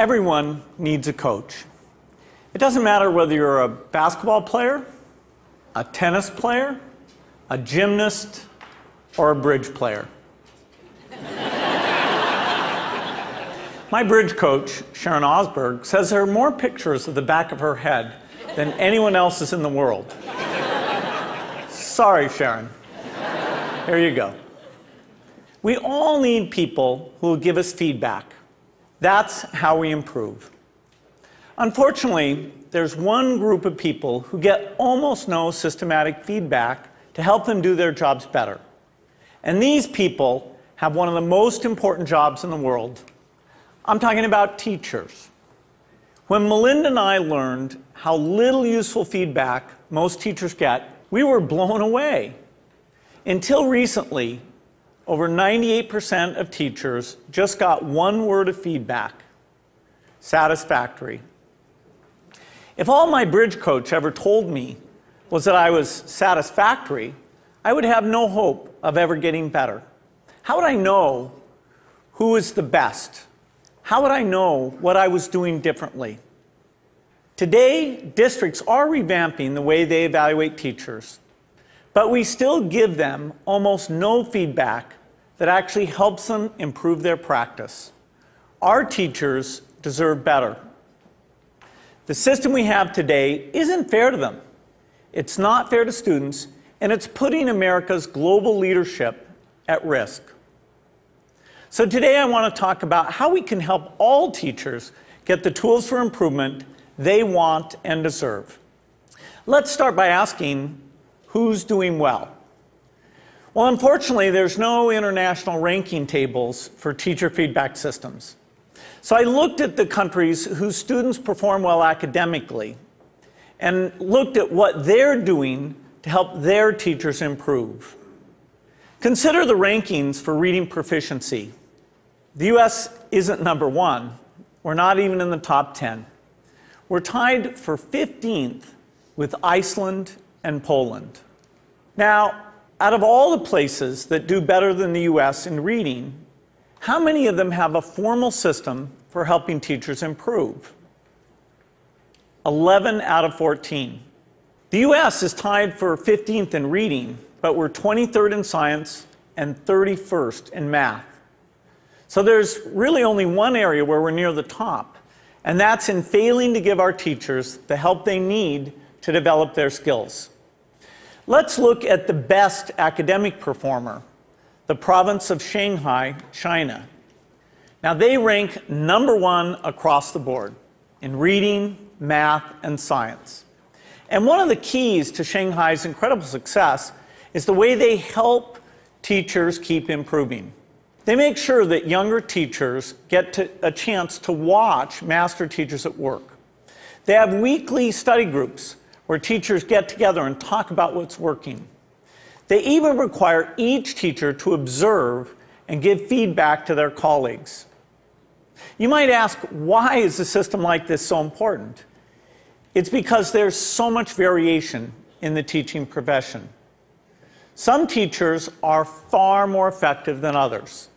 Everyone needs a coach. It doesn't matter whether you're a basketball player, a tennis player, a gymnast, or a bridge player. My bridge coach, Sharon Osberg, says there are more pictures of the back of her head than anyone else's in the world. Sorry, Sharon. Here you go. We all need people who will give us feedback. That's how we improve. Unfortunately, there's one group of people who get almost no systematic feedback to help them do their jobs better. And these people have one of the most important jobs in the world. I'm talking about teachers. When Melinda and I learned how little useful feedback most teachers get, we were blown away. Until recently, over 98% of teachers just got one word of feedback: satisfactory. If all my bridge coach ever told me was that I was satisfactory, I would have no hope of ever getting better. How would I know who is the best? How would I know what I was doing differently? Today, districts are revamping the way they evaluate teachers, but we still give them almost no feedback that actually helps them improve their practice. Our teachers deserve better. The system we have today isn't fair to them. It's not fair to students, and it's putting America's global leadership at risk. So today I want to talk about how we can help all teachers get the tools for improvement they want and deserve. Let's start by asking, who's doing well? Well, unfortunately, there's no international ranking tables for teacher feedback systems. So I looked at the countries whose students perform well academically and looked at what they're doing to help their teachers improve. Consider the rankings for reading proficiency. The US isn't #1. We're not even in the top 10. We're tied for 15th with Iceland and Poland. Now, out of all the places that do better than the US in reading, how many of them have a formal system for helping teachers improve? 11 out of 14. The US is tied for 15th in reading, but we're 23rd in science and 31st in math. So there's really only one area where we're near the top, and that's in failing to give our teachers the help they need to develop their skills. Let's look at the best academic performer, the province of Shanghai, China. Now, they rank #1 across the board in reading, math, and science. And one of the keys to Shanghai's incredible success is the way they help teachers keep improving. They make sure that younger teachers get a chance to watch master teachers at work. They have weekly study groups where teachers get together and talk about what's working. They even require each teacher to observe and give feedback to their colleagues. You might ask, why is a system like this so important? It's because there's so much variation in the teaching profession. Some teachers are far more effective than others.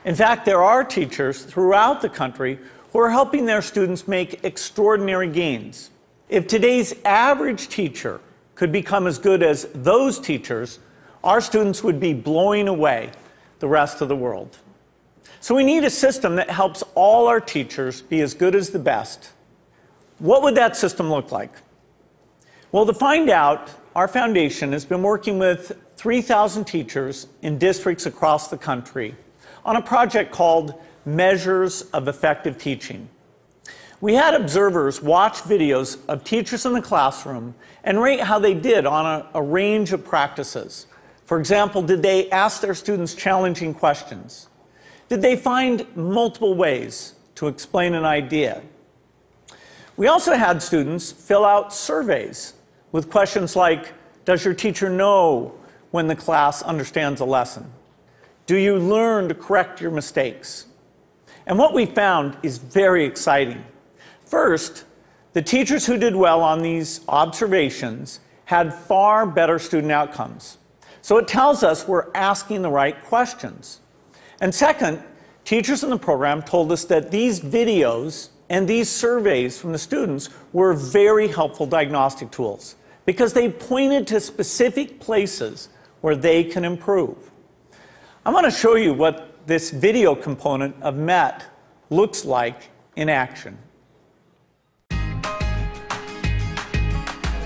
In fact, there are teachers throughout the country who are helping their students make extraordinary gains. If today's average teacher could become as good as those teachers, our students would be blowing away the rest of the world. So we need a system that helps all our teachers be as good as the best. What would that system look like? Well, to find out, our foundation has been working with 3,000 teachers in districts across the country on a project called Measures of Effective Teaching. We had observers watch videos of teachers in the classroom and rate how they did on a range of practices. For example, did they ask their students challenging questions? Did they find multiple ways to explain an idea? We also had students fill out surveys with questions like, does your teacher know when the class understands a lesson? Do you learn to correct your mistakes? And what we found is very exciting. First, the teachers who did well on these observations had far better student outcomes. So it tells us we're asking the right questions. And second, teachers in the program told us that these videos And these surveys from the students were very helpful diagnostic tools because they pointed to specific places where they can improve. I'm going to show you what this video component of MET looks like in action.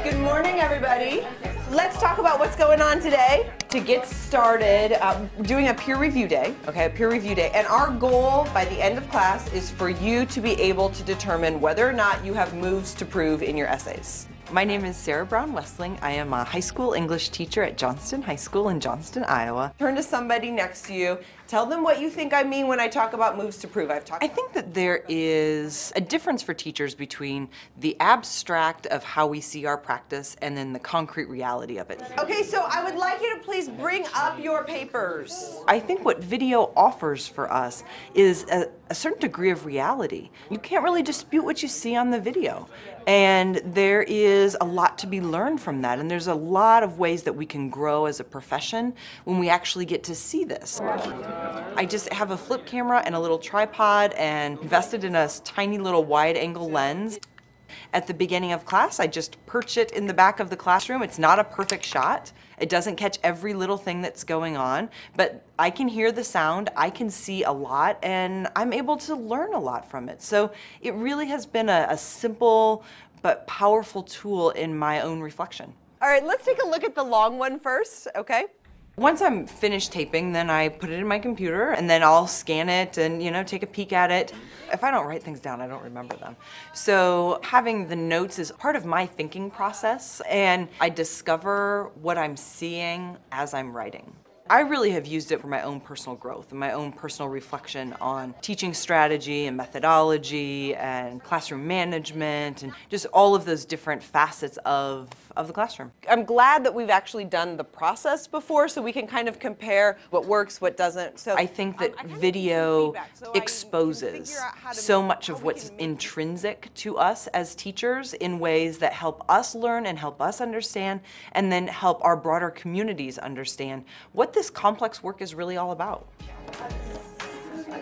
Good morning, everybody. Let's talk about what's going on today. To get started, we're doing a peer review day, okay, a peer review day. And our goal by the end of class is for you to be able to determine whether or not you have moves to prove in your essays. My name is Sarah Brown-Westling. I am a high school English teacher at Johnston High School in Johnston, Iowa. Turn to somebody next to you. Tell them what you think I mean when I talk about moves to prove. I think that there is a difference for teachers between the abstract of how we see our practice and then the concrete reality of it. Okay, so I would like you to please bring up your papers. I think what video offers for us is a certain degree of reality. You can't really dispute what you see on the video. And there is a lot to be learned from that. And there's a lot of ways that we can grow as a profession when we actually get to see this. I just have a flip camera and a little tripod and invested in a tiny little wide angle lens. At the beginning of class, I just perch it in the back of the classroom. It's not a perfect shot. It doesn't catch every little thing that's going on, but I can hear the sound, I can see a lot, and I'm able to learn a lot from it. So it really has been a simple but powerful tool in my own reflection. All right, let's take a look at the long one first, okay? Once I'm finished taping, then I put it in my computer and then I'll scan it and, take a peek at it. If I don't write things down, I don't remember them. So having the notes is part of my thinking process, and I discover what I'm seeing as I'm writing. I really have used it for my own personal growth and my own personal reflection on teaching strategy and methodology and classroom management and just all of those different facets of the classroom. I'm glad that we've actually done the process before so we can kind of compare what works, what doesn't. So I think that video exposes so much of what's intrinsic to us as teachers in ways that help us learn and help us understand, and then help our broader communities understand what this complex work is really all about.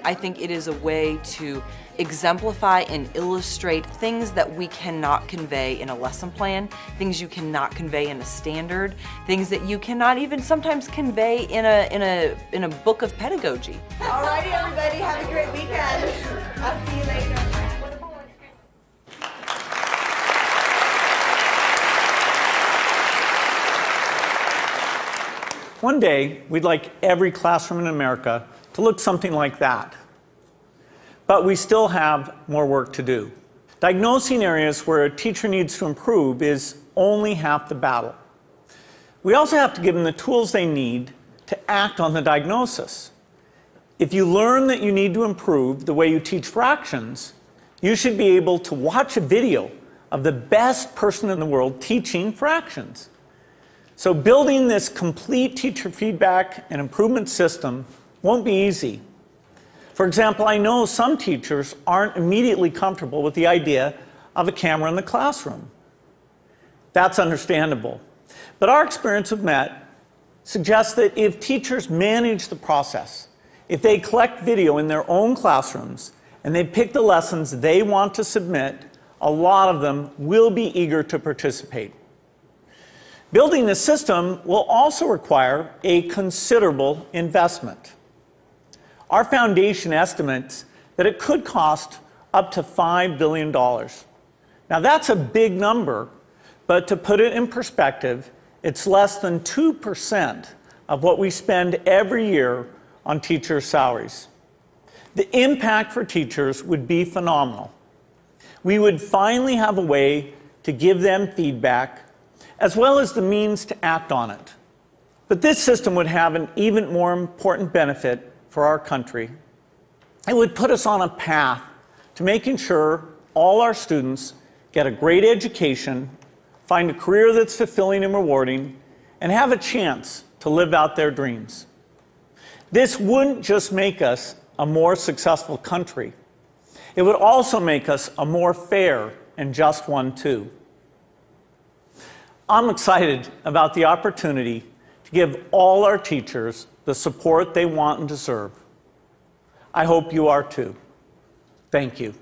I think it is a way to exemplify and illustrate things that we cannot convey in a lesson plan, things you cannot convey in a standard, things that you cannot even sometimes convey in a book of pedagogy. All righty, everybody, have a great weekend. I'll see you later. One day, we'd like every classroom in America to look something like that. But we still have more work to do. Diagnosing areas where a teacher needs to improve is only half the battle. We also have to give them the tools they need to act on the diagnosis. If you learn that you need to improve the way you teach fractions, you should be able to watch a video of the best person in the world teaching fractions. So building this complete teacher feedback and improvement system won't be easy. For example, I know some teachers aren't immediately comfortable with the idea of a camera in the classroom. That's understandable. But our experience with MET suggests that if teachers manage the process, if they collect video in their own classrooms and they pick the lessons they want to submit, a lot of them will be eager to participate. Building this system will also require a considerable investment. Our foundation estimates that it could cost up to $5 billion. Now that's a big number, but to put it in perspective, it's less than 2% of what we spend every year on teachers' salaries. The impact for teachers would be phenomenal. We would finally have a way to give them feedback, as well as the means to act on it. But this system would have an even more important benefit for our country. It would put us on a path to making sure all our students get a great education, find a career that's fulfilling and rewarding, and have a chance to live out their dreams. This wouldn't just make us a more successful country. It would also make us a more fair and just one too. I'm excited about the opportunity to give all our teachers the support they want and deserve. I hope you are too. Thank you.